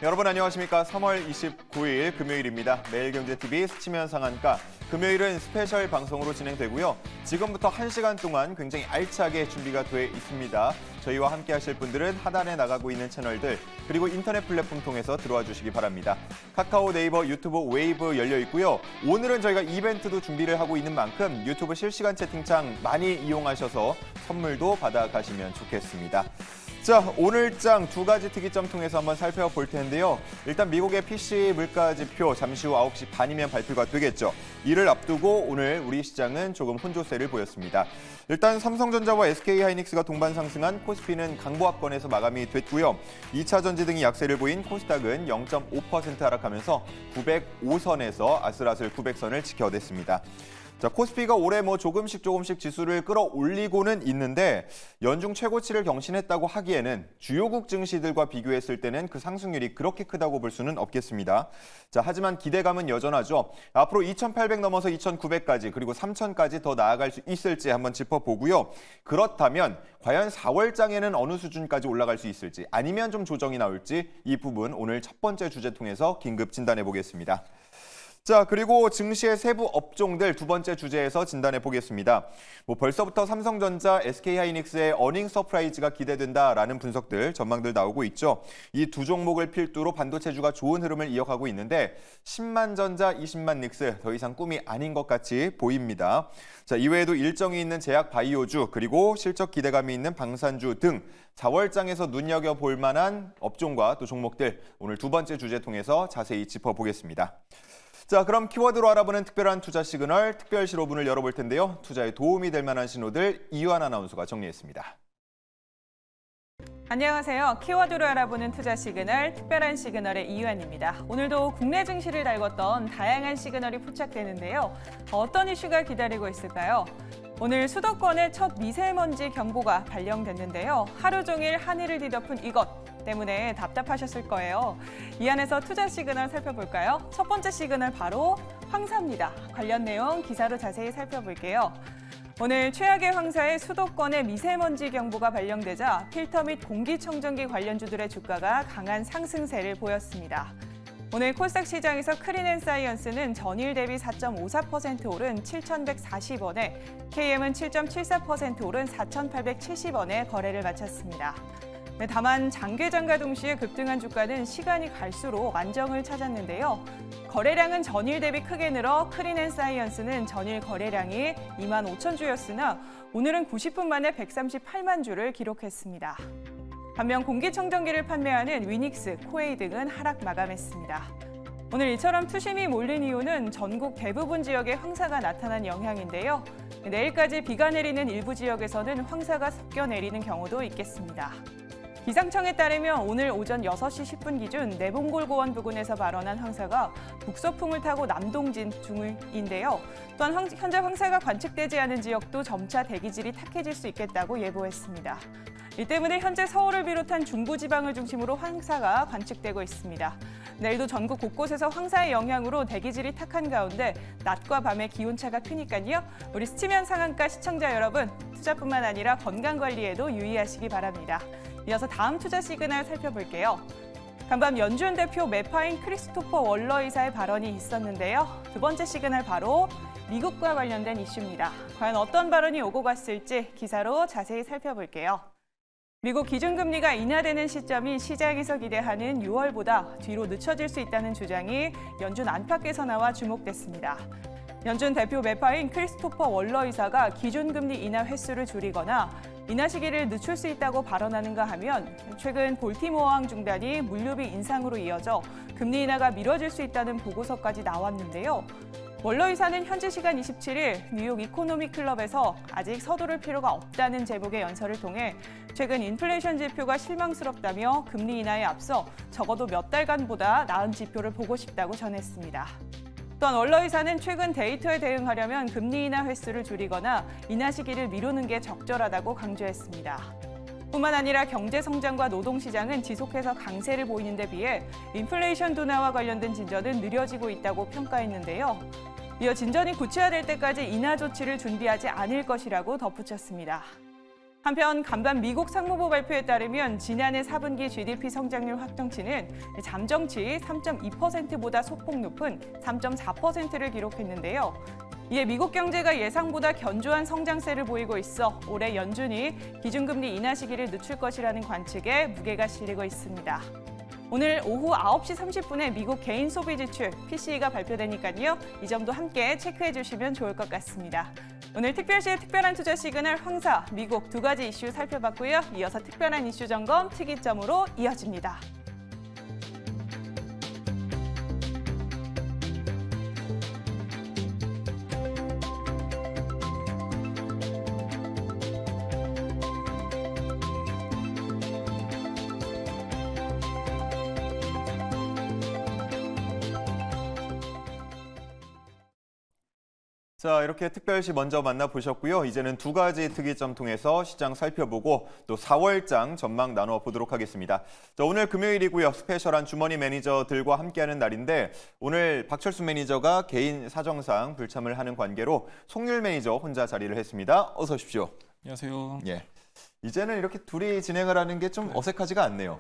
여러분 안녕하십니까? 3월 29일 금요일입니다. 매일경제TV 스치면 상한가 금요일은 스페셜 방송으로 진행되고요. 지금부터 1시간 동안 굉장히 알차게 준비가 돼 있습니다. 저희와 함께 하실 분들은 하단에 나가고 있는 채널들 그리고 인터넷 플랫폼 통해서 들어와 주시기 바랍니다. 카카오, 네이버, 유튜브, 웨이브 열려 있고요. 오늘은 저희가 이벤트도 준비를 하고 있는 만큼 유튜브 실시간 채팅창 많이 이용하셔서 선물도 받아가시면 좋겠습니다. 자, 오늘 장 두 가지 특이점 통해서 한번 살펴볼 텐데요. 일단 미국의 PC 물가지표 잠시 후 9시 반이면 발표가 되겠죠. 이를 앞두고 오늘 우리 시장은 조금 혼조세를 보였습니다. 일단 삼성전자와 SK하이닉스가 동반 상승한 코스피는 강보합권에서 마감이 됐고요. 2차 전지 등이 약세를 보인 코스닥은 0.5% 하락하면서 905선에서 아슬아슬 900선을 지켜냈습니다. 자, 코스피가 올해 조금씩 지수를 끌어올리고는 있는데 연중 최고치를 경신했다고 하기에는 주요국 증시들과 비교했을 때는 그 상승률이 그렇게 크다고 볼 수는 없겠습니다. 자, 하지만 기대감은 여전하죠. 앞으로 2,800 넘어서 2,900까지 그리고 3,000까지 더 나아갈 수 있을지 한번 짚어보고요. 그렇다면 과연 4월장에는 어느 수준까지 올라갈 수 있을지 아니면 좀 조정이 나올지 이 부분 오늘 첫 번째 주제 통해서 긴급 진단해 보겠습니다. 자, 그리고 증시의 세부 업종들 두 번째 주제에서 진단해 보겠습니다. 벌써부터 삼성전자, SK하이닉스의 어닝 서프라이즈가 기대된다라는 분석들, 전망들 나오고 있죠. 이 두 종목을 필두로 반도체주가 좋은 흐름을 이어가고 있는데 10만 전자, 20만 닉스 더 이상 꿈이 아닌 것 같이 보입니다. 자, 이외에도 일정이 있는 제약 바이오주 그리고 실적 기대감이 있는 방산주 등 4월장에서 눈여겨볼 만한 업종과 또 종목들 오늘 두 번째 주제 통해서 자세히 짚어보겠습니다. 자, 그럼 키워드로 알아보는 특별한 투자 시그널, 특별시 5분을 열어볼 텐데요. 투자에 도움이 될 만한 신호들 이유한 아나운서가 정리했습니다. 안녕하세요. 키워드로 알아보는 투자 시그널, 특별한 시그널의 이유한입니다. 오늘도 국내 증시를 달궜던 다양한 시그널이 포착되는데요. 어떤 이슈가 기다리고 있을까요? 오늘 수도권의 첫 미세먼지 경보가 발령됐는데요. 하루 종일 하늘을 뒤덮은 이것 때문에 답답하셨을 거예요. 이 안에서 투자 시그널 살펴볼까요? 첫 번째 시그널 바로 황사입니다. 관련 내용 기사로 자세히 살펴볼게요. 오늘 최악의 황사에 수도권에 미세먼지 경보가 발령되자 필터 및 공기청정기 관련주들의 주가가 강한 상승세를 보였습니다. 오늘 코스닥 시장에서 크린앤사이언스는 전일 대비 4.54% 오른 7,140원에 KM은 7.74% 오른 4,870원에 거래를 마쳤습니다. 다만 장기장과 동시에 급등한 주가는 시간이 갈수록 안정을 찾았는데요. 거래량은 전일 대비 크게 늘어 크린앤사이언스는 전일 거래량이 2만 5천 주였으나 오늘은 90분 만에 138만 주를 기록했습니다. 반면 공기청정기를 판매하는 위닉스, 코웨이 등은 하락 마감했습니다. 오늘 이처럼 투심이 몰린 이유는 전국 대부분 지역에 황사가 나타난 영향인데요. 내일까지 비가 내리는 일부 지역에서는 황사가 섞여 내리는 경우도 있겠습니다. 기상청에 따르면 오늘 오전 6시 10분 기준 내봉골고원 부근에서 발원한 황사가 북서풍을 타고 남동진 중인데요. 또한 현재 황사가 관측되지 않은 지역도 점차 대기질이 탁해질 수 있겠다고 예보했습니다. 이 때문에 현재 서울을 비롯한 중부지방을 중심으로 황사가 관측되고 있습니다. 내일도 전국 곳곳에서 황사의 영향으로 대기질이 탁한 가운데 낮과 밤의 기온차가 크니까요. 우리 스치면 상한가 시청자 여러분, 투자뿐만 아니라 건강관리에도 유의하시기 바랍니다. 이어서 다음 투자 시그널 살펴볼게요. 간밤 연준 대표 매파인 크리스토퍼 월러 의사의 발언이 있었는데요. 두 번째 시그널 바로 미국과 관련된 이슈입니다. 과연 어떤 발언이 오고 갔을지 기사로 자세히 살펴볼게요. 미국 기준금리가 인하되는 시점이 시장에서 기대하는 6월보다 뒤로 늦춰질 수 있다는 주장이 연준 안팎에서 나와 주목됐습니다. 연준 대표 매파인 크리스토퍼 월러 의사가 기준금리 인하 횟수를 줄이거나 인하 시기를 늦출 수 있다고 발언하는가 하면 최근 볼티모어항 중단이 물류비 인상으로 이어져 금리 인하가 미뤄질 수 있다는 보고서까지 나왔는데요. 월러 의사는 현지 시간 27일 뉴욕 이코노미 클럽에서 아직 서두를 필요가 없다는 제목의 연설을 통해 최근 인플레이션 지표가 실망스럽다며 금리 인하에 앞서 적어도 몇 달간보다 나은 지표를 보고 싶다고 전했습니다. 또한 월러 의사는 최근 데이터에 대응하려면 금리 인하 횟수를 줄이거나 인하 시기를 미루는 게 적절하다고 강조했습니다. 뿐만 아니라 경제 성장과 노동 시장은 지속해서 강세를 보이는 데 비해 인플레이션 둔화와 관련된 진전은 느려지고 있다고 평가했는데요. 이어 진전이 구체화될 때까지 인하 조치를 준비하지 않을 것이라고 덧붙였습니다. 한편 간밤 미국 상무부 발표에 따르면 지난해 4분기 GDP 성장률 확정치는 잠정치 3.2%보다 소폭 높은 3.4%를 기록했는데요. 이에 미국 경제가 예상보다 견조한 성장세를 보이고 있어 올해 연준이 기준금리 인하 시기를 늦출 것이라는 관측에 무게가 실리고 있습니다. 오늘 오후 9시 30분에 미국 개인 소비 지출 PCE가 발표되니까요. 이 점도 함께 체크해 주시면 좋을 것 같습니다. 오늘 특별시의 특별한 투자 시그널 황사, 미국 두 가지 이슈 살펴봤고요. 이어서 특별한 이슈 점검 특이점으로 이어집니다. 자, 이렇게 특별시 먼저 만나보셨고요. 이제는 두 가지 특이점 통해서 시장 살펴보고 또 4월장 전망 나눠보도록 하겠습니다. 자, 오늘 금요일이고요. 스페셜한 주머니 매니저들과 함께하는 날인데 오늘 박철수 매니저가 개인 사정상 불참을 하는 관계로 송률 매니저 혼자 자리를 했습니다. 어서 오십시오. 안녕하세요. 예. 이제는 이렇게 둘이 진행을 하는 게 좀 어색하지가 않네요.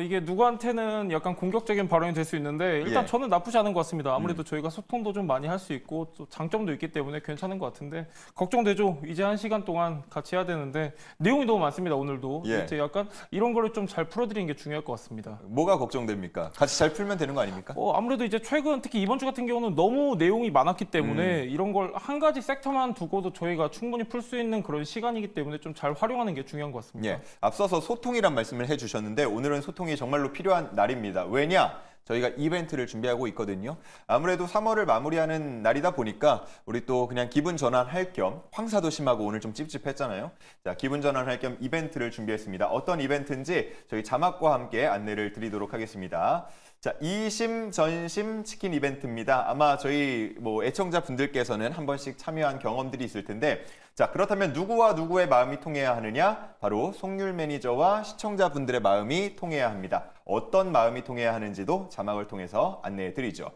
이게 누구한테는 약간 공격적인 발언이 될 수 있는데 일단 예. 저는 나쁘지 않은 것 같습니다. 아무래도 저희가 소통도 좀 많이 할 수 있고 또 장점도 있기 때문에 괜찮은 것 같은데 걱정되죠. 이제 1시간 동안 같이 해야 되는데 내용이 너무 많습니다. 오늘도. 예. 이제 약간 이런 거를 좀 잘 풀어드리는 게 중요할 것 같습니다. 뭐가 걱정됩니까? 같이 잘 풀면 되는 거 아닙니까? 아무래도 이제 최근 특히 이번 주 같은 경우는 너무 내용이 많았기 때문에 이런 걸 한 가지 섹터만 두고도 저희가 충분히 풀 수 있는 그런 시간이기 때문에 좀 잘 활용하는 게 중요한 것 같습니다. 예, 앞서서 소통이란 말씀을 해주셨는데 오늘은 소통이 정말로 필요한 날입니다. 왜냐? 저희가 이벤트를 준비하고 있거든요. 아무래도 3월을 마무리하는 날이다 보니까 우리 또 그냥 기분 전환할 겸 황사도 심하고 오늘 좀 찝찝했잖아요. 자, 기분 전환할 겸 이벤트를 준비했습니다. 어떤 이벤트인지 저희 자막과 함께 안내를 드리도록 하겠습니다. 자, 이심 전심 치킨 이벤트입니다. 아마 저희 애청자 분들께서는 한 번씩 참여한 경험들이 있을 텐데, 자, 그렇다면 누구와 누구의 마음이 통해야 하느냐? 바로 송률 매니저와 시청자분들의 마음이 통해야 합니다. 어떤 마음이 통해야 하는지도 자막을 통해서 안내해 드리죠.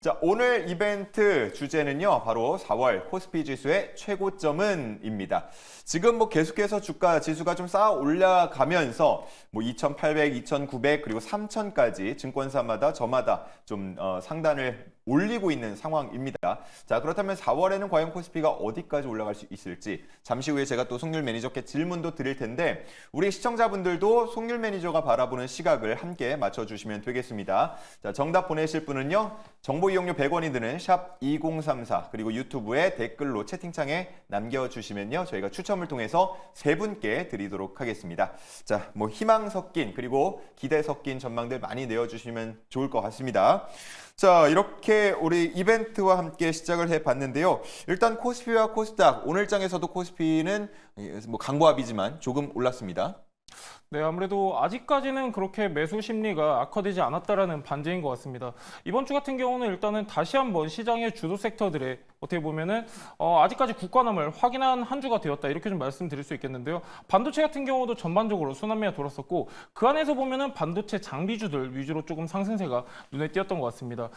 자, 오늘 이벤트 주제는요, 바로 4월 코스피 지수의 최고점은입니다. 지금 계속해서 주가 지수가 좀 쌓아 올라가면서 2,800, 2,900 그리고 3,000까지 증권사마다 저마다 좀 상단을 올리고 있는 상황입니다. 자, 그렇다면 4월에는 과연 코스피가 어디까지 올라갈 수 있을지 잠시 후에 제가 또 송률 매니저께 질문도 드릴 텐데 우리 시청자분들도 송률 매니저가 바라보는 시각을 함께 맞춰주시면 되겠습니다. 자, 정답 보내실 분은요. 정보 이용료 100원이 드는 샵 2034 그리고 유튜브에 댓글로 채팅창에 남겨주시면요. 저희가 추첨을 통해서 3분께 드리도록 하겠습니다. 자, 희망 섞인 그리고 기대 섞인 전망들 많이 내어주시면 좋을 것 같습니다. 자, 이렇게 우리 이벤트와 함께 시작을 해봤는데요. 일단 코스피와 코스닥, 오늘 장에서도 코스피는 강보합이지만 조금 올랐습니다. 네, 아무래도 아직까지는 그렇게 매수 심리가 악화되지 않았다라는 반증인 것 같습니다. 이번 주 같은 경우는 일단은 다시 한번 시장의 주도 섹터들의 어떻게 보면은 아직까지 국가남을 확인한 한 주가 되었다 이렇게 좀 말씀드릴 수 있겠는데요. 반도체 같은 경우도 전반적으로 순환매가 돌았었고 그 안에서 보면은 반도체 장비주들 위주로 조금 상승세가 눈에 띄었던 것 같습니다.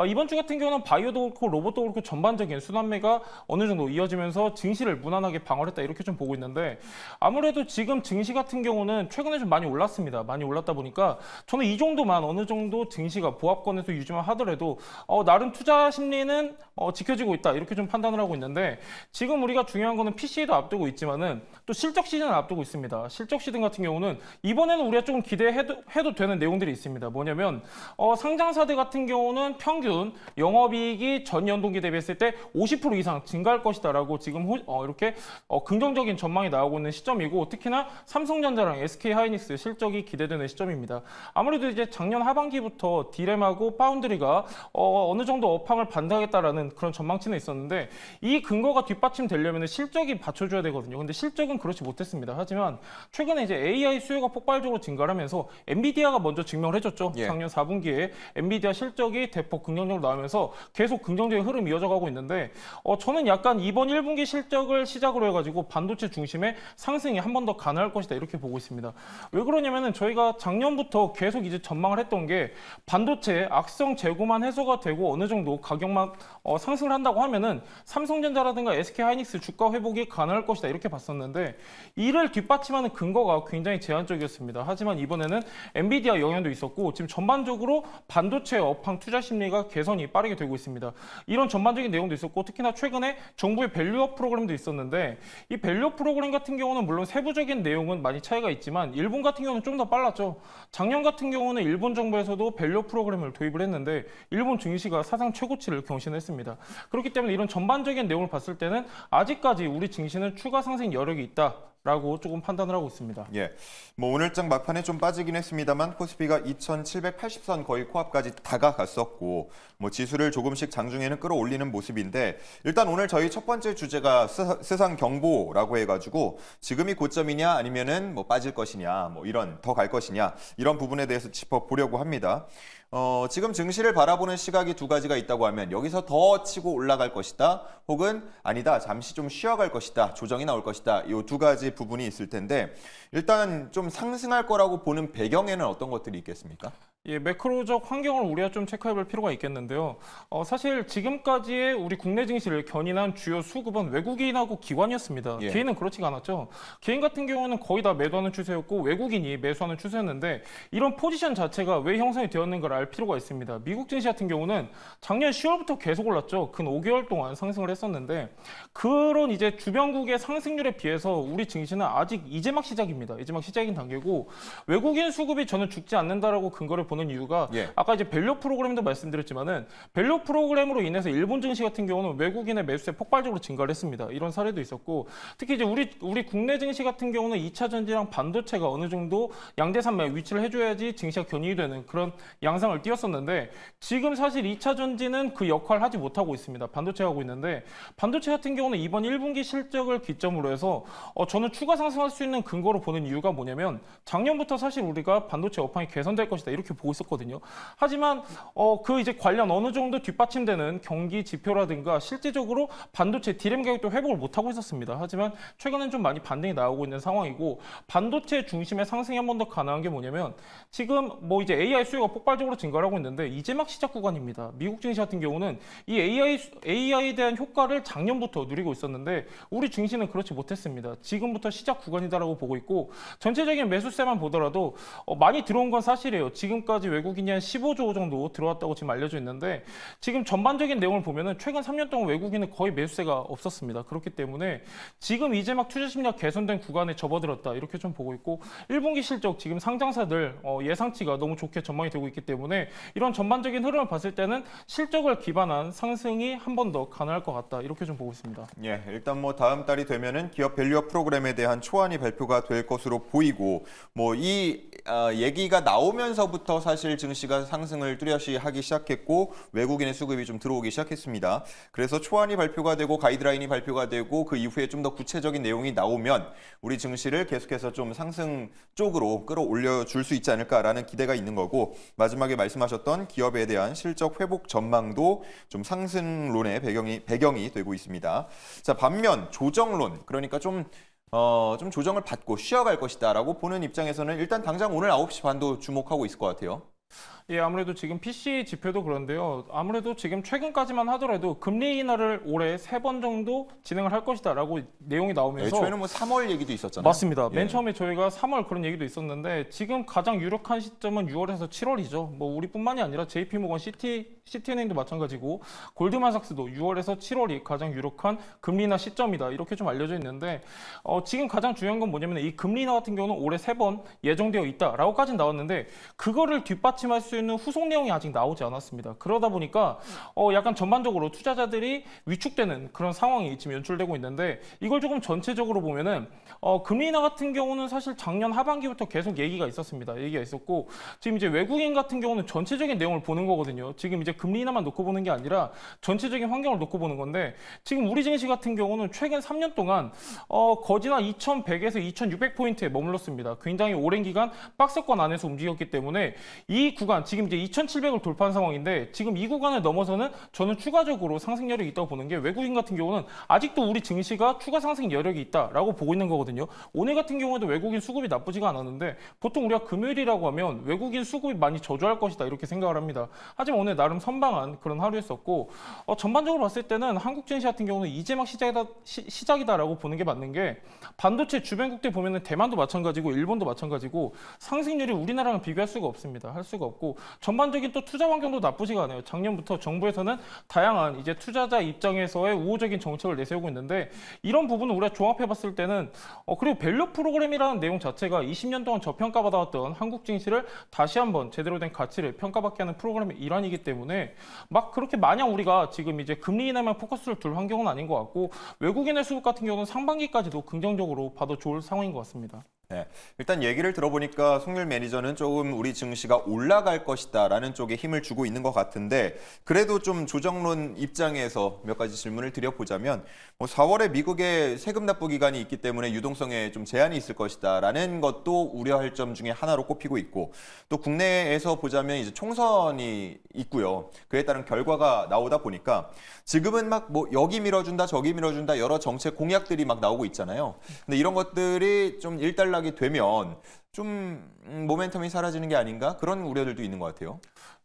이번 주 같은 경우는 바이오도 그렇고 로봇도 그렇고 전반적인 순환매가 어느 정도 이어지면서 증시를 무난하게 방어했다 이렇게 좀 보고 있는데 아무래도 지금 증시 같은 경우는 최근에 좀 많이 올랐습니다. 많이 올랐다 보니까 저는 이 정도만 어느 정도 증시가 보합권에서 유지만 하더라도 나름 투자 심리는 지켜지고 있다 이렇게 좀 판단을 하고 있는데 지금 우리가 중요한 거는 PCE도 앞두고 있지만은 또 실적 시즌을 앞두고 있습니다. 실적 시즌 같은 경우는 이번에는 우리가 조금 기대해도 되는 내용들이 있습니다. 뭐냐면 상장사들 같은 경우는 평균 영업이익이 전 연동기 대비했을 때 50% 이상 증가할 것이다라고 지금 이렇게 긍정적인 전망이 나오고 있는 시점이고 특히나 삼성전자랑 SK하이닉스 실적이 기대되는 시점입니다. 아무래도 이제 작년 하반기부터 디램하고 파운드리가 어느 정도 업황을 반등하겠다라는 그런 전망치는 있었는데 이 근거가 뒷받침되려면 실적이 받쳐줘야 되거든요. 근데 실적은 그렇지 못했습니다. 하지만 최근에 이제 AI 수요가 폭발적으로 증가하면서 엔비디아가 먼저 증명을 해줬죠. 예. 작년 4분기에 엔비디아 실적이 대폭 긍정적으로 나오면서 계속 긍정적인 흐름이 이어져 가고 있는데 저는 약간 이번 1분기 실적을 시작으로 해가지고 반도체 중심의 상승이 한 번 더 가능할 것이다 이렇게 보고 있습니다. 왜 그러냐면은 저희가 작년부터 계속 이제 전망을 했던 게 반도체 악성 재고만 해소가 되고 어느 정도 가격만 상승을 한다고 하면 한다면은 삼성전자라든가 SK하이닉스 주가 회복이 가능할 것이다 이렇게 봤었는데 이를 뒷받침하는 근거가 굉장히 제한적이었습니다. 하지만 이번에는 엔비디아 영향도 있었고 지금 전반적으로 반도체 업황 투자 심리가 개선이 빠르게 되고 있습니다. 이런 전반적인 내용도 있었고 특히나 최근에 정부의 밸류업 프로그램도 있었는데 이 밸류업 프로그램 같은 경우는 물론 세부적인 내용은 많이 차이가 있지만 일본 같은 경우는 좀 더 빨랐죠. 작년 같은 경우는 일본 정부에서도 밸류업 프로그램을 도입을 했는데 일본 증시가 사상 최고치를 경신했습니다. 그렇기 때문에 이런 전반적인 내용을 봤을 때는 아직까지 우리 증시는 추가 상승 여력이 있다라고 조금 판단을 하고 있습니다. 예, 뭐 오늘장 막판에 좀 빠지긴 했습니다만 코스피가 2,780선 거의 코앞까지 다가갔었고 뭐 지수를 조금씩 장중에는 끌어올리는 모습인데 일단 오늘 저희 첫 번째 주제가 세상 경보라고 해가지고 지금이 고점이냐 아니면은 뭐 빠질 것이냐 뭐 이런 더 갈 것이냐 이런 부분에 대해서 짚어보려고 합니다. 지금 증시를 바라보는 시각이 두 가지가 있다고 하면 여기서 더 치고 올라갈 것이다 혹은 아니다 잠시 좀 쉬어갈 것이다 조정이 나올 것이다 이 두 가지 부분이 있을 텐데 일단 좀 상승할 거라고 보는 배경에는 어떤 것들이 있겠습니까? 예, 매크로적 환경을 우리가 좀 체크해볼 필요가 있겠는데요. 사실 지금까지의 우리 국내 증시를 견인한 주요 수급은 외국인하고 기관이었습니다. 예. 개인은 그렇지가 않았죠. 개인 같은 경우는 거의 다 매도하는 추세였고 외국인이 매수하는 추세였는데 이런 포지션 자체가 왜 형성이 되었는가를 알 필요가 있습니다. 미국 증시 같은 경우는 작년 10월부터 계속 올랐죠. 근 5개월 동안 상승을 했었는데 그런 이제 주변국의 상승률에 비해서 우리 증시는 아직 이제 막 시작입니다. 이제 막 시작인 단계고 외국인 수급이 저는 죽지 않는다라고 근거를 보는 이유가 예. 아까 이제 밸류 프로그램도 말씀드렸지만은 밸류 프로그램으로 인해서 일본 증시 같은 경우는 외국인의 매수세 폭발적으로 증가를 했습니다. 이런 사례도 있었고 특히 이제 우리 국내 증시 같은 경우는 2차 전지랑 반도체가 어느 정도 양대산맥 위치를 해줘야지 증시가 견인이 되는 그런 양상을 띄었었는데 지금 사실 2차 전지는 그 역할을 하지 못하고 있습니다. 반도체 하고 있는데 반도체 같은 경우는 이번 1분기 실적을 기점으로 해서 저는 추가 상승할 수 있는 근거로 보는 이유가 뭐냐면 작년부터 사실 우리가 반도체 업황이 개선될 것이다 이렇게 보고 있었거든요. 하지만 그 이제 관련 어느 정도 뒷받침되는 경기 지표라든가 실질적으로 반도체 디램 가격도 회복을 못하고 있었습니다. 하지만 최근엔 좀 많이 반등이 나오고 있는 상황이고 반도체 중심의 상승이 한 번 더 가능한 게 뭐냐면 지금 뭐 이제 AI 수요가 폭발적으로 증가를 하고 있는데 이제 막 시작 구간입니다. 미국 증시 같은 경우는 이 AI에 대한 효과를 작년부터 누리고 있었는데 우리 증시는 그렇지 못했습니다. 지금부터 시작 구간이다라고 보고 있고 전체적인 매수세만 보더라도 많이 들어온 건 사실이에요. 지금까지 외국인이 한 15조 정도 들어왔다고 지금 알려져 있는데 지금 전반적인 내용을 보면은 최근 3년 동안 외국인은 거의 매수세가 없었습니다. 그렇기 때문에 지금 이제 막 투자 심리가 개선된 구간에 접어들었다 이렇게 좀 보고 있고 1분기 실적 지금 상장사들 예상치가 너무 좋게 전망이 되고 있기 때문에 이런 전반적인 흐름을 봤을 때는 실적을 기반한 상승이 한 번 더 가능할 것 같다 이렇게 좀 보고 있습니다. 예, 일단 뭐 다음 달이 되면은 기업 밸류업 프로그램에 대한 초안이 발표가 될 것으로 보이고 뭐 이 얘기가 나오면서부터 사실 증시가 상승을 뚜렷이 하기 시작했고 외국인의 수급이 좀 들어오기 시작했습니다. 그래서 초안이 발표가 되고 가이드라인이 발표가 되고 그 이후에 좀 더 구체적인 내용이 나오면 우리 증시를 계속해서 좀 상승 쪽으로 끌어올려 줄 수 있지 않을까라는 기대가 있는 거고 마지막에 말씀하셨던 기업에 대한 실적 회복 전망도 좀 상승론의 배경이 되고 있습니다. 자, 반면 조정론 그러니까 좀 조정을 받고 쉬어갈 것이다라고 보는 입장에서는 일단 당장 오늘 9시 반도 주목하고 있을 것 같아요. 예, 아무래도 지금 PC 지표도 그런데요. 아무래도 지금 최근까지만 하더라도 금리 인하를 올해 3번 정도 진행을 할 것이다라고 내용이 나오면서 애초에는 뭐 3월 얘기도 있었잖아요. 맞습니다. 예. 맨 처음에 저희가 3월 그런 얘기도 있었는데 지금 가장 유력한 시점은 6월에서 7월이죠. 뭐 우리뿐만이 아니라 JP모건, 시티은행도 마찬가지고 골드만삭스도 6월에서 7월이 가장 유력한 금리 인하 시점이다. 이렇게 좀 알려져 있는데 지금 가장 중요한 건 뭐냐면 이 금리 인하 같은 경우는 올해 3번 예정되어 있다라고까지 나왔는데 그거를 뒷받침할 수 있는 후속 내용이 아직 나오지 않았습니다. 그러다 보니까 약간 전반적으로 투자자들이 위축되는 그런 상황이 지금 연출되고 있는데 이걸 조금 전체적으로 보면은 금리 인하 같은 경우는 사실 작년 하반기부터 계속 얘기가 있었습니다. 얘기가 있었고 지금 이제 외국인 같은 경우는 전체적인 내용을 보는 거거든요. 지금 이제 금리 인하만 놓고 보는 게 아니라 전체적인 환경을 놓고 보는 건데 지금 우리 증시 같은 경우는 최근 3년 동안 거진한 2100에서 2600포인트에 머물렀습니다. 굉장히 오랜 기간 박스권 안에서 움직였기 때문에 이 이 구간 지금 이제 2,700을 돌파한 상황인데 지금 이 구간을 넘어서는 저는 추가적으로 상승 여력이 있다고 보는 게 외국인 같은 경우는 아직도 우리 증시가 추가 상승 여력이 있다라고 보고 있는 거거든요. 오늘 같은 경우에도 외국인 수급이 나쁘지가 않았는데 보통 우리가 금요일이라고 하면 외국인 수급이 많이 저조할 것이다 이렇게 생각을 합니다. 하지만 오늘 나름 선방한 그런 하루였었고 전반적으로 봤을 때는 한국 증시 같은 경우는 이제 막 시작이다라고 보는 게 맞는 게 반도체 주변국들 보면은 대만도 마찬가지고 일본도 마찬가지고 상승률이 우리나라랑 비교할 수가 없습니다. 할 수가 없고 전반적인 또 투자 환경도 나쁘지가 않아요. 작년부터 정부에서는 다양한 이제 투자자 입장에서의 우호적인 정책을 내세우고 있는데 이런 부분을 우리가 종합해 봤을 때는 그리고 밸류 프로그램이라는 내용 자체가 20년 동안 저평가받아왔던 한국 증시를 다시 한번 제대로 된 가치를 평가받게 하는 프로그램의 일환이기 때문에 막 그렇게 마냥 우리가 지금 이제 금리 인하에만 포커스를 둘 환경은 아닌 것 같고 외국인의 수급 같은 경우는 상반기까지도 긍정적으로 봐도 좋을 상황인 것 같습니다. 네, 일단 얘기를 들어보니까 송률 매니저는 조금 우리 증시가 올라갈 것이다라는 쪽에 힘을 주고 있는 것 같은데 그래도 좀 조정론 입장에서 몇 가지 질문을 드려보자면 4월에 미국의 세금 납부 기간이 있기 때문에 유동성에 좀 제한이 있을 것이다라는 것도 우려할 점 중에 하나로 꼽히고 있고 또 국내에서 보자면 이제 총선이 있고요. 그에 따른 결과가 나오다 보니까 지금은 막 뭐 여기 밀어준다 저기 밀어준다 여러 정책 공약들이 막 나오고 있잖아요. 근데 이런 것들이 좀 일단락이 되면 좀 모멘텀이 사라지는 게 아닌가 그런 우려들도 있는 것 같아요.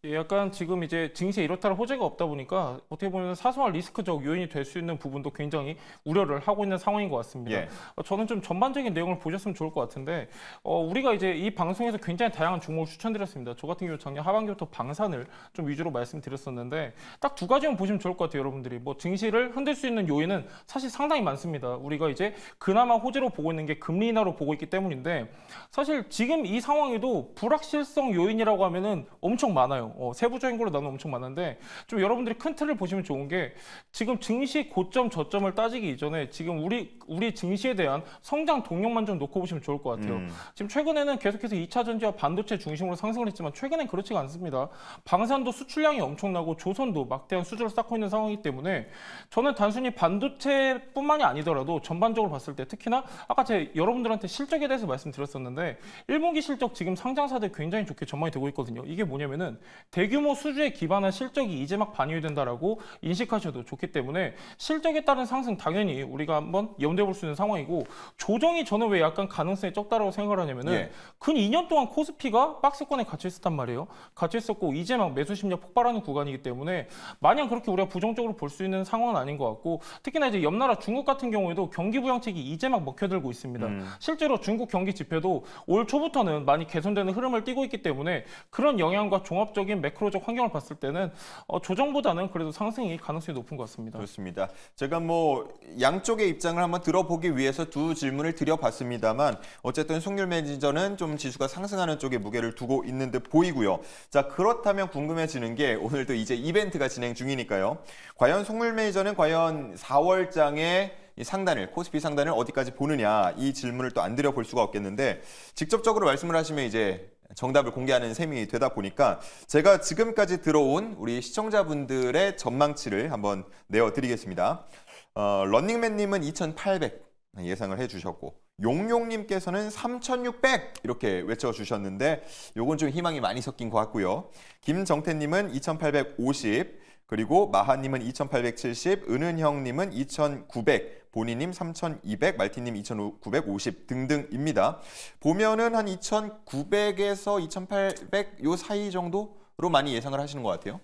예, 약간 지금 이제 증시에 이렇다 할 호재가 없다 보니까 어떻게 보면 사소한 리스크적 요인이 될 수 있는 부분도 굉장히 우려를 하고 있는 상황인 것 같습니다. 예. 저는 좀 전반적인 내용을 보셨으면 좋을 것 같은데 우리가 이제 이 방송에서 굉장히 다양한 종목을 추천드렸습니다. 저 같은 경우 작년 하반기부터 방산을 좀 위주로 말씀드렸었는데 딱 두 가지만 보시면 좋을 것 같아요, 여러분들이. 뭐 증시를 흔들 수 있는 요인은 사실 상당히 많습니다. 우리가 이제 그나마 호재로 보고 있는 게 금리 인하로 보고 있기 때문인데 사실 지금 이 상황에도 불확실성 요인이라고 하면은 엄청 많아요. 세부적인 걸로 나누면 엄청 많은데 좀 여러분들이 큰 틀을 보시면 좋은 게 지금 증시 고점 저점을 따지기 이전에 지금 우리 증시에 대한 성장 동력만 좀 놓고 보시면 좋을 것 같아요. 지금 최근에는 계속해서 2차 전지와 반도체 중심으로 상승을 했지만 최근엔 그렇지가 않습니다. 방산도 수출량이 엄청나고 조선도 막대한 수주를 쌓고 있는 상황이기 때문에 저는 단순히 반도체뿐만이 아니더라도 전반적으로 봤을 때 특히나 아까 제가 여러분들한테 실적에 대해서 말씀드렸었는데 1분기 실적 지금 상장사들 굉장히 좋게 전망이 되고 있거든요. 이게 뭐냐면은 대규모 수주에 기반한 실적이 이제 막 반영이 된다라고 인식하셔도 좋기 때문에 실적에 따른 상승 당연히 우리가 한번 염두에 볼 수 있는 상황이고 조정이 저는 왜 약간 가능성이 적다라고 생각을 하냐면은 예. 근 2년 동안 코스피가 박스권에 갇혀 있었단 말이에요. 갇혀 있었고 이제 막 매수 심리가 폭발하는 구간이기 때문에 마냥 그렇게 우리가 부정적으로 볼 수 있는 상황은 아닌 것 같고 특히나 이제 옆 나라 중국 같은 경우에도 경기 부양책이 이제 막 먹혀들고 있습니다. 실제로 중국 경기 지표도 올 초부터는 많이 개선되는 흐름을 띠고 있기 때문에 그런 영향과 종합적인 매크로적 환경을 봤을 때는 조정보다는 그래도 상승이 가능성이 높은 것 같습니다. 그렇습니다. 제가 뭐 양쪽의 입장을 한번 들어보기 위해서 두 질문을 드려봤습니다만 어쨌든 송률 매니저는 좀 지수가 상승하는 쪽에 무게를 두고 있는 듯 보이고요. 자, 그렇다면 궁금해지는 게 오늘도 이제 이벤트가 진행 중이니까요. 과연 송률 매니저는 과연 4월장에 이 상단을 코스피 상단을 어디까지 보느냐 이 질문을 또 안 드려볼 수가 없겠는데 직접적으로 말씀을 하시면 이제 정답을 공개하는 셈이 되다 보니까 제가 지금까지 들어온 우리 시청자분들의 전망치를 한번 내어드리겠습니다. 런닝맨님은 2,800 예상을 해주셨고 용용님께서는 3,600 이렇게 외쳐주셨는데 요건 좀 희망이 많이 섞인 것 같고요. 김정태님은 2,850 그리고 마하님은 2,870, 은은형님은 2,900, 보니님 3,200, 말티님 2,950 등등입니다. 보면은 한 2,900에서 2,800 요 사이 정도로 많이 예상을 하시는 것 같아요.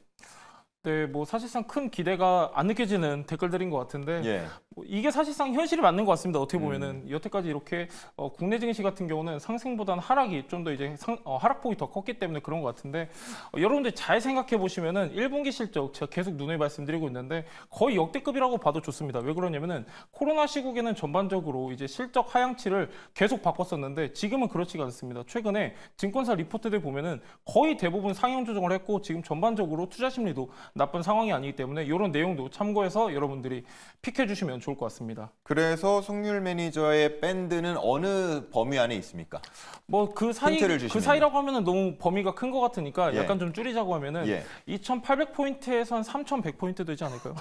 네, 뭐 사실상 큰 기대가 안 느껴지는 댓글들인 것 같은데 예. 뭐 이게 사실상 현실이 맞는 것 같습니다. 어떻게 보면은 여태까지 이렇게 국내 증시 같은 경우는 상승보다는 하락이 좀 더 이제 하락폭이 더 컸기 때문에 그런 것 같은데 여러분들 잘 생각해 보시면은 1분기 실적 제가 계속 누누이 말씀드리고 있는데 거의 역대급이라고 봐도 좋습니다. 왜 그러냐면은 코로나 시국에는 전반적으로 이제 실적 하향치를 계속 바꿨었는데 지금은 그렇지가 않습니다. 최근에 증권사 리포트들 보면은 거의 대부분 상향 조정을 했고 지금 전반적으로 투자 심리도 나쁜 상황이 아니기 때문에 이런 내용도 참고해서 여러분들이 픽해 주시면 좋을 것 같습니다. 그래서 송률 매니저의 밴드는 어느 범위 안에 있습니까? 뭐 그 사이라고 하면은 너무 범위가 큰 것 같으니까 예. 약간 좀 줄이자고 하면은 예. 2,800포인트에서 한 3,100포인트 되지 않을까요?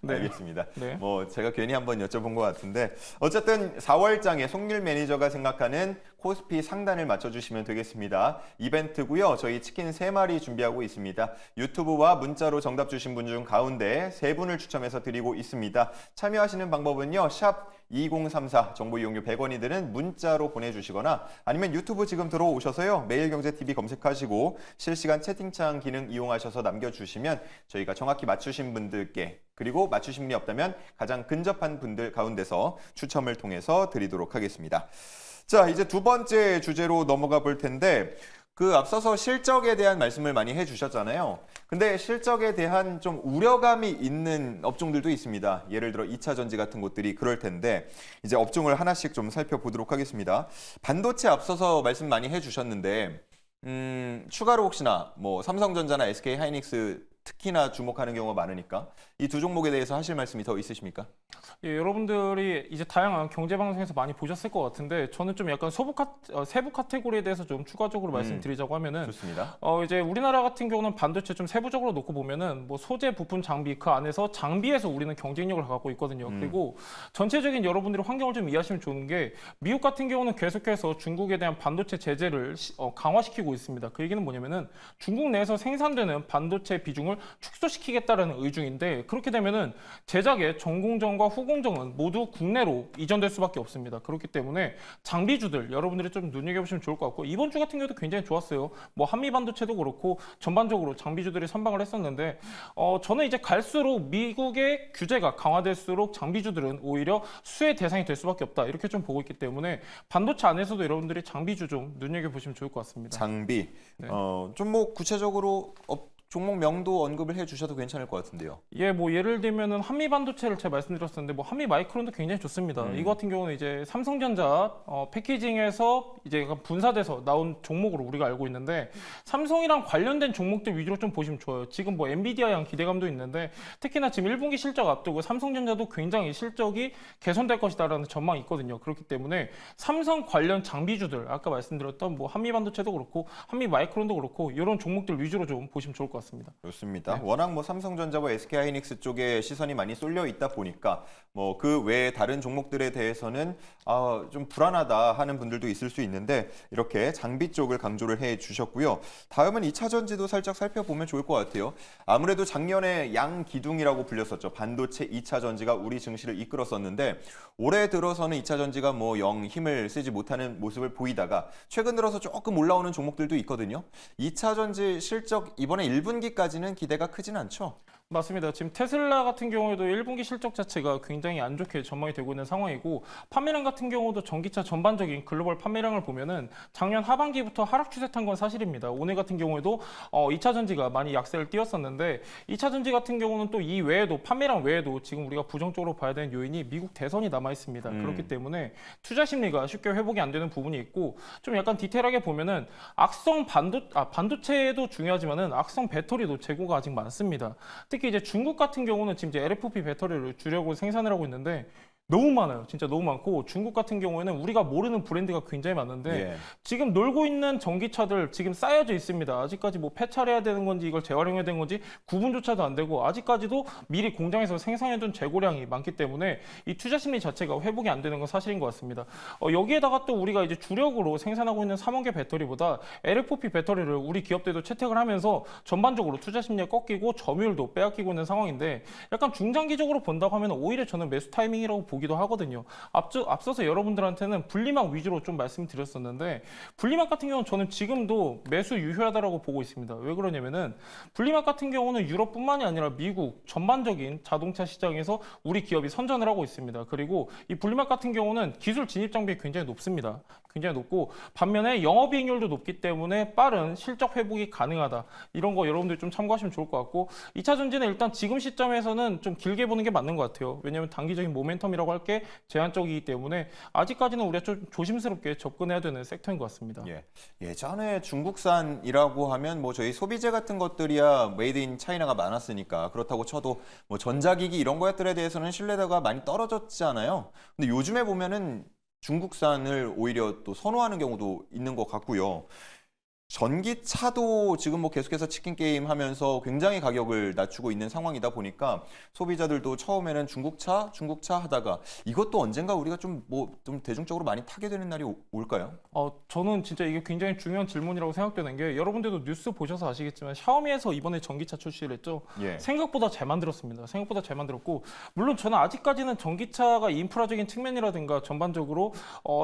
네. 알겠습니다. 네. 뭐 제가 괜히 한번 여쭤본 것 같은데 어쨌든 4월장에 송률 매니저가 생각하는 코스피 상단을 맞춰주시면 되겠습니다. 이벤트고요. 저희 치킨 3마리 준비하고 있습니다. 유튜브와 문자로 정답 주신 분 중 가운데 3분을 추첨해서 드리고 있습니다. 참여하시는 방법은요. 샵 2034 정보 이용료 100원이 드는 문자로 보내주시거나 아니면 유튜브 지금 들어오셔서요. 매일경제TV 검색하시고 실시간 채팅창 기능 이용하셔서 남겨주시면 저희가 정확히 맞추신 분들께 그리고 맞추신 분이 없다면 가장 근접한 분들 가운데서 추첨을 통해서 드리도록 하겠습니다. 자, 이제 두 번째 주제로 넘어가 볼 텐데 앞서서 실적에 대한 말씀을 많이 해주셨잖아요. 근데 실적에 대한 좀 우려감이 있는 업종들도 있습니다. 예를 들어 2차 전지 같은 곳들이 그럴 텐데 이제 업종을 하나씩 좀 살펴보도록 하겠습니다. 반도체 앞서서 말씀 많이 해주셨는데 추가로 혹시나 뭐 삼성전자나 SK하이닉스 특히나 주목하는 경우가 많으니까 이 두 종목에 대해서 하실 말씀이 더 있으십니까? 예, 여러분들이 이제 다양한 경제 방송에서 많이 보셨을 것 같은데 저는 좀 약간 세부 카테고리에 대해서 좀 추가적으로 말씀드리자고 하면은 좋습니다. 이제 우리나라 같은 경우는 반도체 좀 세부적으로 놓고 보면은 뭐 소재, 부품, 장비 그 안에서 장비에서 우리는 경쟁력을 갖고 있거든요. 그리고 전체적인 여러분들이 환경을 좀 이해하시면 좋은 게 미국 같은 경우는 계속해서 중국에 대한 반도체 제재를 강화시키고 있습니다. 그 얘기는 뭐냐면은 중국 내에서 생산되는 반도체 비중을 축소시키겠다라는 의중인데 그렇게 되면은 제작의 전공정과 후공정은 모두 국내로 이전될 수밖에 없습니다. 그렇기 때문에 장비주들 여러분들이 좀 눈여겨보시면 좋을 것 같고 이번 주 같은 경우도 굉장히 좋았어요. 뭐 한미 반도체도 그렇고 전반적으로 장비주들이 선방을 했었는데 저는 이제 갈수록 미국의 규제가 강화될수록 장비주들은 오히려 수혜 대상이 될 수밖에 없다. 이렇게 좀 보고 있기 때문에 반도체 안에서도 여러분들이 장비주 좀 눈여겨보시면 좋을 것 같습니다. 장비. 네. 좀 뭐 구체적으로 종목 명도 언급을 해주셔도 괜찮을 것 같은데요. 예, 뭐 예를 들면은 한미 반도체를 제가 말씀드렸었는데 뭐 한미 마이크론도 굉장히 좋습니다. 이거 같은 경우는 이제 삼성전자 패키징에서 이제 분사돼서 나온 종목으로 우리가 알고 있는데 삼성이랑 관련된 종목들 위주로 좀 보시면 좋아요. 지금 뭐 엔비디아에 한 기대감도 있는데 특히나 지금 1분기 실적 앞두고 삼성전자도 굉장히 실적이 개선될 것이다라는 전망이 있거든요. 그렇기 때문에 삼성 관련 장비주들 아까 말씀드렸던 뭐 한미 반도체도 그렇고 한미 마이크론도 그렇고 이런 종목들 위주로 좀 보시면 좋을 것 같습니다. 좋습니다. 네. 워낙 뭐 삼성전자와 SK하이닉스 쪽에 시선이 많이 쏠려 있다 보니까 뭐 그 외에 다른 종목들에 대해서는 좀 불안하다 하는 분들도 있을 수 있는데 이렇게 장비 쪽을 강조를 해 주셨고요. 다음은 2차 전지도 살짝 살펴보면 좋을 것 같아요. 아무래도 작년에 양기둥이라고 불렸었죠. 반도체 2차 전지가 우리 증시를 이끌었었는데 올해 들어서는 2차 전지가 뭐 영 힘을 쓰지 못하는 모습을 보이다가 최근 들어서 조금 올라오는 종목들도 있거든요. 2차 전지 실적 이번에 1분기까지는 기대가 크진 않죠. 맞습니다. 지금 테슬라 같은 경우에도 1분기 실적 자체가 굉장히 안 좋게 전망이 되고 있는 상황이고 판매량 같은 경우도 전기차 전반적인 글로벌 판매량을 보면은 작년 하반기부터 하락 추세 탄 건 사실입니다. 오늘 같은 경우에도 2차 전지가 많이 약세를 띄었었는데 2차 전지 같은 경우는 또 이 외에도 판매량 외에도 지금 우리가 부정적으로 봐야 되는 요인이 미국 대선이 남아 있습니다. 그렇기 때문에 투자 심리가 쉽게 회복이 안 되는 부분이 있고 좀 약간 디테일하게 보면은 반도체도 중요하지만은 악성 배터리도 재고가 아직 많습니다. 특히 이제 중국 같은 경우는 지금 이제 LFP 배터리를 주력으로 생산을 하고 있는데 너무 많아요. 진짜 너무 많고 중국 같은 경우에는 우리가 모르는 브랜드가 굉장히 많은데 예. 지금 놀고 있는 전기차들 지금 쌓여져 있습니다. 아직까지 뭐 폐차해야 되는 건지 이걸 재활용해야 되는 건지 구분조차도 안 되고 아직까지도 미리 공장에서 생산해둔 재고량이 많기 때문에 이 투자 심리 자체가 회복이 안 되는 건 사실인 것 같습니다. 여기에다가 또 우리가 이제 주력으로 생산하고 있는 3원계 배터리보다 LFP 배터리를 우리 기업들도 채택을 하면서 전반적으로 투자 심리가 꺾이고 점유율도 빼앗기고 있는 상황인데 약간 중장기적으로 본다고 하면 오히려 저는 매수 타이밍이라고 보기도 하거든요. 앞서서 여러분들한테는 분리막 위주로 좀 말씀드렸었는데 분리막 같은 경우는 저는 지금도 매수 유효하다라고 보고 있습니다. 왜 그러냐면은 분리막 같은 경우는 유럽뿐만이 아니라 미국 전반적인 자동차 시장에서 우리 기업이 선전을 하고 있습니다. 그리고 이 분리막 같은 경우는 기술 진입 장벽이 굉장히 높습니다. 굉장히 높고 반면에 영업이익률도 높기 때문에 빠른 실적 회복이 가능하다. 이런 거 여러분들 좀 참고하시면 좋을 것 같고 2차 전지는 일단 지금 시점에서는 좀 길게 보는 게 맞는 것 같아요. 왜냐하면 단기적인 모멘텀이라고 할 게 제한적이기 때문에 아직까지는 우리가 좀 조심스럽게 접근해야 되는 섹터인 것 같습니다. 예. 예전에 중국산이라고 하면 뭐 저희 소비재 같은 것들이야 메이드 인 차이나가 많았으니까 그렇다고 쳐도 뭐 전자기기 이런 것들에 대해서는 신뢰도가 많이 떨어졌잖아요. 근데 요즘에 보면은 중국산을 오히려 또 선호하는 경우도 있는 것 같고요. 전기차도 지금 뭐 계속해서 치킨 게임 하면서 굉장히 가격을 낮추고 있는 상황이다 보니까 소비자들도 처음에는 중국차 하다가 이것도 언젠가 우리가 좀 대중적으로 많이 타게 되는 날이 올까요? 저는 진짜 이게 굉장히 중요한 질문이라고 생각되는 게 여러분들도 뉴스 보셔서 아시겠지만 샤오미에서 이번에 전기차 출시를 했죠. 예. 생각보다 잘 만들었습니다. 생각보다 잘 만들었고 물론 저는 아직까지는 전기차가 인프라적인 측면이라든가 전반적으로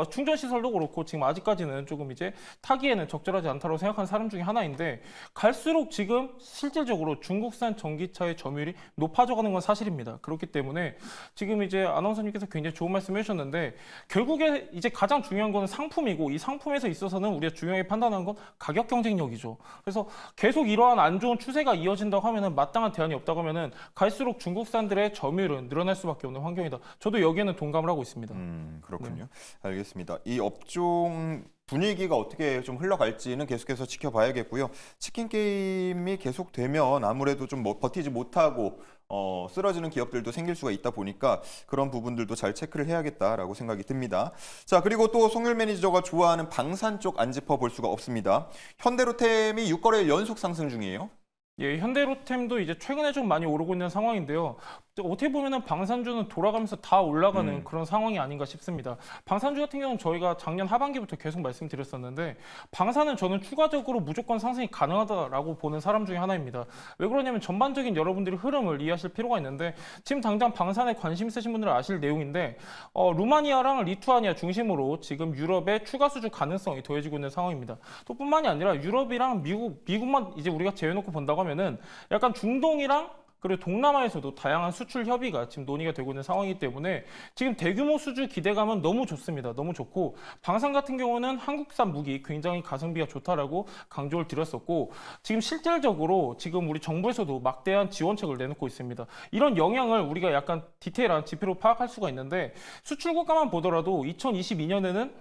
충전 시설도 그렇고 지금 아직까지는 조금 이제 타기에는 적절하지 않다고 생각하는 사람 중에 하나인데 갈수록 지금 실질적으로 중국산 전기차의 점유율이 높아져가는 건 사실입니다. 그렇기 때문에 지금 이제 아나운서님께서 굉장히 좋은 말씀 해주셨는데 결국에 이제 가장 중요한 거는 상품이고 이 상품에서 있어서는 우리가 중요하게 판단하는 건 가격 경쟁력이죠. 그래서 계속 이러한 안 좋은 추세가 이어진다고 하면은 마땅한 대안이 없다고 하면은 갈수록 중국산들의 점유율은 늘어날 수밖에 없는 환경이다. 저도 여기에는 동감을 하고 있습니다. 그렇군요. 알겠습니다. 이 업종 분위기가 어떻게 좀 흘러갈지는 계속해서 지켜봐야겠고요. 치킨 게임이 계속되면 아무래도 좀 버티지 못하고 쓰러지는 기업들도 생길 수가 있다 보니까 그런 부분들도 잘 체크를 해야겠다라고 생각이 듭니다. 자, 그리고 또 송율 매니저가 좋아하는 방산 쪽 안 짚어볼 수가 없습니다. 현대로템이 6거래일 연속 상승 중이에요. 예, 현대로템도 이제 최근에 좀 많이 오르고 있는 상황인데요. 어떻게 보면은 방산주는 돌아가면서 다 올라가는 그런 상황이 아닌가 싶습니다. 방산주 같은 경우는 저희가 작년 하반기부터 계속 말씀드렸었는데 방산은 저는 추가적으로 무조건 상승이 가능하다라고 보는 사람 중에 하나입니다. 왜 그러냐면 전반적인 여러분들이 흐름을 이해하실 필요가 있는데 지금 당장 방산에 관심 있으신 분들은 아실 내용인데 루마니아랑 리투아니아 중심으로 지금 유럽의 추가 수주 가능성이 더해지고 있는 상황입니다. 또 뿐만이 아니라 유럽이랑 미국만 이제 우리가 제외놓고 본다고 하면은 약간 중동이랑 그리고 동남아에서도 다양한 수출 협의가 지금 논의가 되고 있는 상황이기 때문에 지금 대규모 수주 기대감은 너무 좋습니다. 너무 좋고 방산 같은 경우는 한국산 무기 굉장히 가성비가 좋다라고 강조를 드렸었고 지금 실질적으로 지금 우리 정부에서도 막대한 지원책을 내놓고 있습니다. 이런 영향을 우리가 약간 디테일한 지표로 파악할 수가 있는데 수출 국가만 보더라도 2022년에는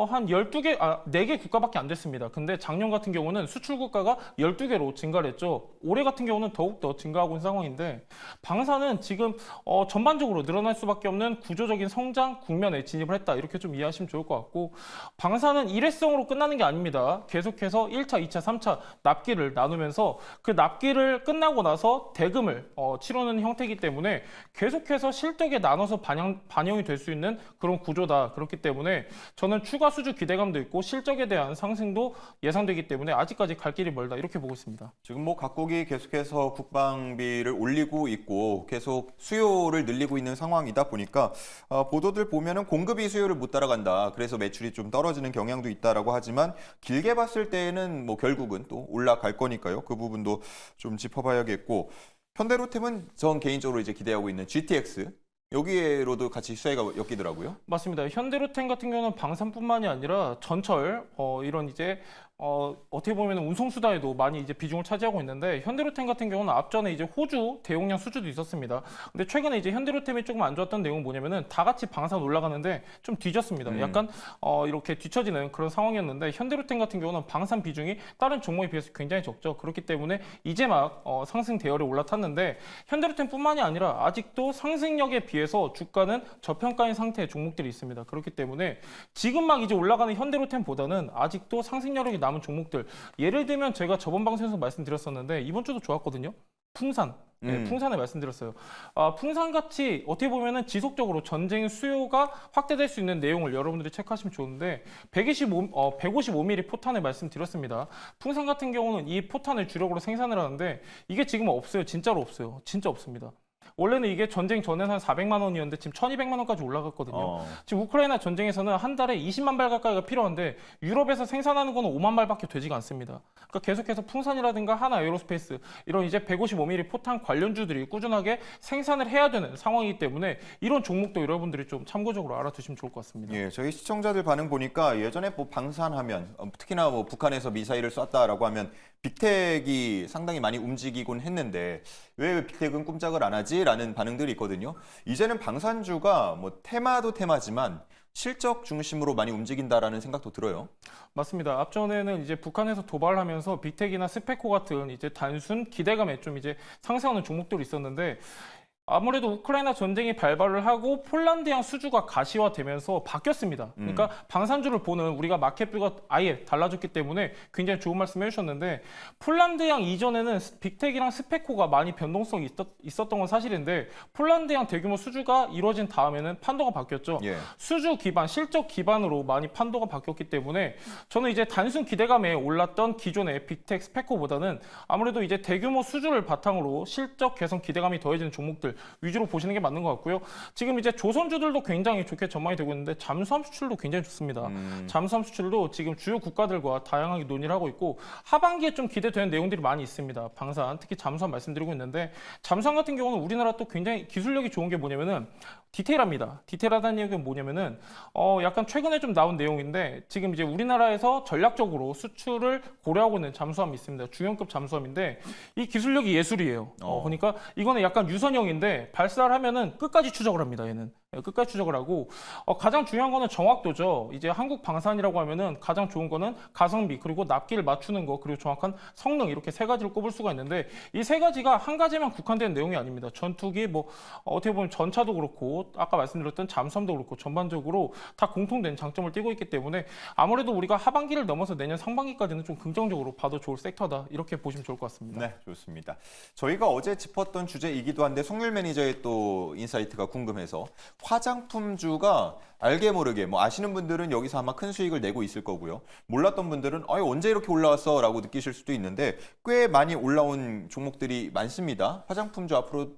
한 4개 국가밖에 안 됐습니다. 근데 작년 같은 경우는 수출 국가가 12개로 증가를 했죠. 올해 같은 경우는 더욱더 증가하고 있는 상황인데 방산은 지금 전반적으로 늘어날 수밖에 없는 구조적인 성장 국면에 진입을 했다. 이렇게 좀 이해하시면 좋을 것 같고 방산은 일회성으로 끝나는 게 아닙니다. 계속해서 1차, 2차, 3차 납기를 나누면서 그 납기를 끝나고 나서 대금을 치르는 형태이기 때문에 계속해서 실적에 나눠서 반영이 될 수 있는 그런 구조다. 그렇기 때문에 저는 추가 수주 기대감도 있고 실적에 대한 상승도 예상되기 때문에 아직까지 갈 길이 멀다 이렇게 보고 있습니다. 지금 뭐 각국이 계속해서 국방비를 올리고 있고 계속 수요를 늘리고 있는 상황이다 보니까 보도들 보면은 공급이 수요를 못 따라간다. 그래서 매출이 좀 떨어지는 경향도 있다라고 하지만 길게 봤을 때는 뭐 결국은 또 올라갈 거니까요. 그 부분도 좀 짚어봐야겠고 현대로템은 전 개인적으로 이제 기대하고 있는 GTX 여기에로도 같이 수혜가 엮이더라고요. 맞습니다. 현대로템 같은 경우는 방산뿐만이 아니라 전철 이런 이제 어떻게 보면 운송수단에도 많이 이제 비중을 차지하고 있는데 현대로템 같은 경우는 앞전에 이제 호주 대용량 수주도 있었습니다. 근데 최근에 이제 현대로템이 조금 안 좋았던 내용은 뭐냐면은 다 같이 방산 올라가는데 좀 뒤졌습니다. 약간 이렇게 뒤처지는 그런 상황이었는데 현대로템 같은 경우는 방산 비중이 다른 종목에 비해서 굉장히 적죠. 그렇기 때문에 이제 막 상승 대열에 올라탔는데 현대로템뿐만이 아니라 아직도 상승력에 비해서 주가는 저평가인 상태의 종목들이 있습니다. 그렇기 때문에 지금 막 이제 올라가는 현대로템보다는 아직도 상승력이 남은 종목들 예를 들면 제가 저번 방송에서 말씀드렸었는데 이번 주도 좋았거든요. 풍산. 네, 풍산에 말씀드렸어요. 풍산같이 어떻게 보면은 지속적으로 전쟁 수요가 확대될 수 있는 내용을 여러분들이 체크하시면 좋은데 155mm 포탄을 말씀드렸습니다. 풍산 같은 경우는 이 포탄을 주력으로 생산을 하는데 이게 지금 없어요. 진짜로 없어요. 진짜 없습니다. 원래는 이게 전쟁 전에는 한 400만 원이었는데 지금 1200만 원까지 올라갔거든요. 지금 우크라이나 전쟁에서는 한 달에 20만 발 가까이가 필요한데 유럽에서 생산하는 거는 5만 발밖에 되지가 않습니다. 그러니까 계속해서 풍산이라든가 하나 에어로스페이스 이런 이제 155mm 포탄 관련주들이 꾸준하게 생산을 해야 되는 상황이기 때문에 이런 종목도 여러분들이 좀 참고적으로 알아두시면 좋을 것 같습니다. 예, 저희 시청자들 반응 보니까 예전에 뭐 방산하면 특히나 뭐 북한에서 미사일을 쐈다라고 하면 빅텍이 상당히 많이 움직이곤 했는데 왜 빅텍은 꼼짝을 안 하지라는 반응들이 있거든요. 이제는 방산주가 뭐 테마도 테마지만 실적 중심으로 많이 움직인다라는 생각도 들어요. 맞습니다. 앞전에는 이제 북한에서 도발을 하면서 빅텍이나 스페코 같은 이제 단순 기대감에 좀 이제 상승하는 종목들이 있었는데 아무래도 우크라이나 전쟁이 발발을 하고 폴란드양 수주가 가시화되면서 바뀌었습니다. 그러니까 방산주를 보는 우리가 마켓뷰가 아예 달라졌기 때문에 굉장히 좋은 말씀 해주셨는데 폴란드양 이전에는 빅텍이랑 스페코가 많이 변동성이 있었던 건 사실인데 폴란드양 대규모 수주가 이루어진 다음에는 판도가 바뀌었죠. 예. 수주 기반, 실적 기반으로 많이 판도가 바뀌었기 때문에 저는 이제 단순 기대감에 올랐던 기존의 빅텍, 스페코보다는 아무래도 이제 대규모 수주를 바탕으로 실적 개선 기대감이 더해지는 종목들 위주로 보시는 게 맞는 것 같고요. 지금 이제 조선주들도 굉장히 좋게 전망이 되고 있는데 잠수함 수출도 굉장히 좋습니다. 잠수함 수출도 지금 주요 국가들과 다양하게 논의를 하고 있고 하반기에 좀 기대되는 내용들이 많이 있습니다. 방산, 특히 잠수함 말씀드리고 있는데 잠수함 같은 경우는 우리나라 또 굉장히 기술력이 좋은 게 뭐냐면은 디테일합니다. 디테일하다는 얘기는 뭐냐면은 약간 최근에 좀 나온 내용인데 지금 이제 우리나라에서 전략적으로 수출을 고려하고 있는 잠수함이 있습니다. 중형급 잠수함인데 이 기술력이 예술이에요. 그러니까 이거는 약간 유선형인데 발사를 하면은 끝까지 추적을 합니다. 얘는. 끝까지 추적을 하고 가장 중요한 거는 정확도죠. 이제 한국 방산이라고 하면은 가장 좋은 거는 가성비 그리고 납기를 맞추는 거 그리고 정확한 성능 이렇게 세 가지를 꼽을 수가 있는데 이 세 가지가 한 가지만 국한된 내용이 아닙니다. 전투기 뭐 어떻게 보면 전차도 그렇고 아까 말씀드렸던 잠수함도 그렇고 전반적으로 다 공통된 장점을 띠고 있기 때문에 아무래도 우리가 하반기를 넘어서 내년 상반기까지는 좀 긍정적으로 봐도 좋을 섹터다 이렇게 보시면 좋을 것 같습니다. 네, 좋습니다. 저희가 어제 짚었던 주제이기도 한데 송률 매니저의 또 인사이트가 궁금해서 화장품주가 알게 모르게 뭐 아시는 분들은 여기서 아마 큰 수익을 내고 있을 거고요. 몰랐던 분들은 언제 이렇게 올라왔어? 라고 느끼실 수도 있는데 꽤 많이 올라온 종목들이 많습니다. 화장품주 앞으로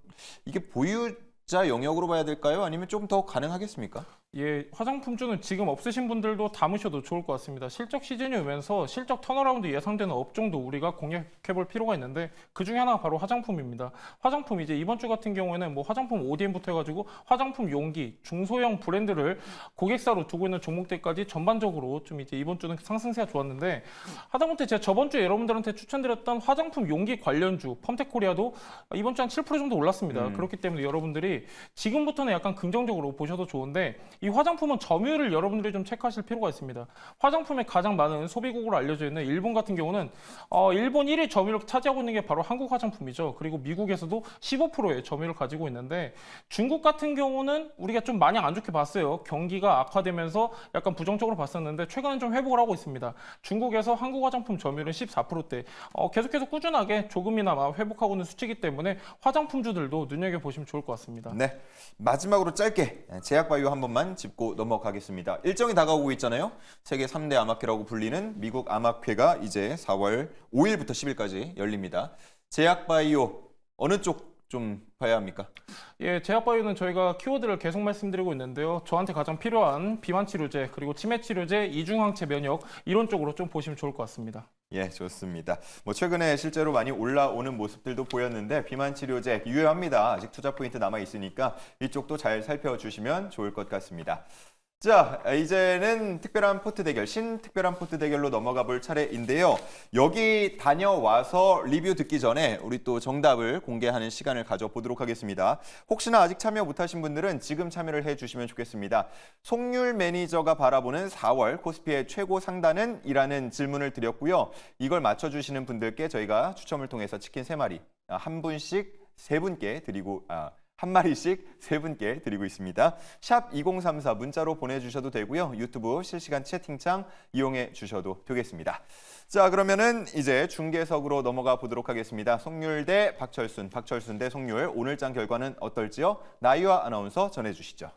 이게 보유자 영역으로 봐야 될까요? 아니면 좀 더 가능하겠습니까? 예, 화장품주는 지금 없으신 분들도 담으셔도 좋을 것 같습니다. 실적 시즌이 오면서 실적 턴어라운드 예상되는 업종도 우리가 공략해볼 필요가 있는데 그 중에 하나가 바로 화장품입니다. 화장품 이제 이번 주 같은 경우에는 뭐 화장품 ODM부터 해가지고 화장품 용기, 중소형 브랜드를 고객사로 두고 있는 종목들까지 전반적으로 좀 이제 이번 주는 상승세가 좋았는데 하다못해 제가 저번 주에 여러분들한테 추천드렸던 화장품 용기 관련주 펌텍코리아도 이번 주 한 7% 정도 올랐습니다. 그렇기 때문에 여러분들이 지금부터는 약간 긍정적으로 보셔도 좋은데 이 화장품은 점유율을 여러분들이 좀 체크하실 필요가 있습니다. 화장품에 가장 많은 소비국으로 알려져 있는 일본 같은 경우는 일본 1위 점유율을 차지하고 있는 게 바로 한국 화장품이죠. 그리고 미국에서도 15%의 점유율을 가지고 있는데 중국 같은 경우는 우리가 좀 마냥 안 좋게 봤어요. 경기가 악화되면서 약간 부정적으로 봤었는데 최근엔 좀 회복을 하고 있습니다. 중국에서 한국 화장품 점유율은 14%대. 계속해서 꾸준하게 조금이나마 회복하고 있는 수치이기 때문에 화장품주들도 눈여겨보시면 좋을 것 같습니다. 네, 마지막으로 짧게 제약바이오 한 번만 짚고 넘어가겠습니다. 일정이 다가오고 있잖아요. 세계 3대 암학회라고 불리는 미국 암학회가 이제 4월 5일부터 10일까지 열립니다. 제약바이오 어느 쪽 좀 봐야 합니까? 예, 제약바이오는 저희가 키워드를 계속 말씀드리고 있는데요. 저한테 가장 필요한 비만 치료제 그리고 치매 치료제, 이중항체 면역 이런 쪽으로 좀 보시면 좋을 것 같습니다. 예, 좋습니다. 뭐 최근에 실제로 많이 올라오는 모습들도 보였는데 비만 치료제 유효합니다. 아직 투자 포인트 남아 있으니까 이쪽도 잘 살펴주시면 좋을 것 같습니다. 자, 이제는 특별한 포트 대결, 신특별한 포트 대결로 넘어가 볼 차례인데요. 여기 다녀와서 리뷰 듣기 전에 우리 또 정답을 공개하는 시간을 가져보도록 하겠습니다. 혹시나 아직 참여 못하신 분들은 지금 참여를 해주시면 좋겠습니다. 송률 매니저가 바라보는 4월 코스피의 최고 상단은? 이라는 질문을 드렸고요. 이걸 맞춰주시는 분들께 저희가 추첨을 통해서 치킨 3마리, 한 분씩 3분께 드리고 한 마리씩 3분께 드리고 있습니다. 샵 2034 문자로 보내주셔도 되고요. 유튜브 실시간 채팅창 이용해 주셔도 되겠습니다. 자, 그러면은 이제 중계석으로 넘어가 보도록 하겠습니다. 송률 대 박철순, 박철순 대 송률. 오늘 장 결과는 어떨지요? 나이와 아나운서 전해주시죠.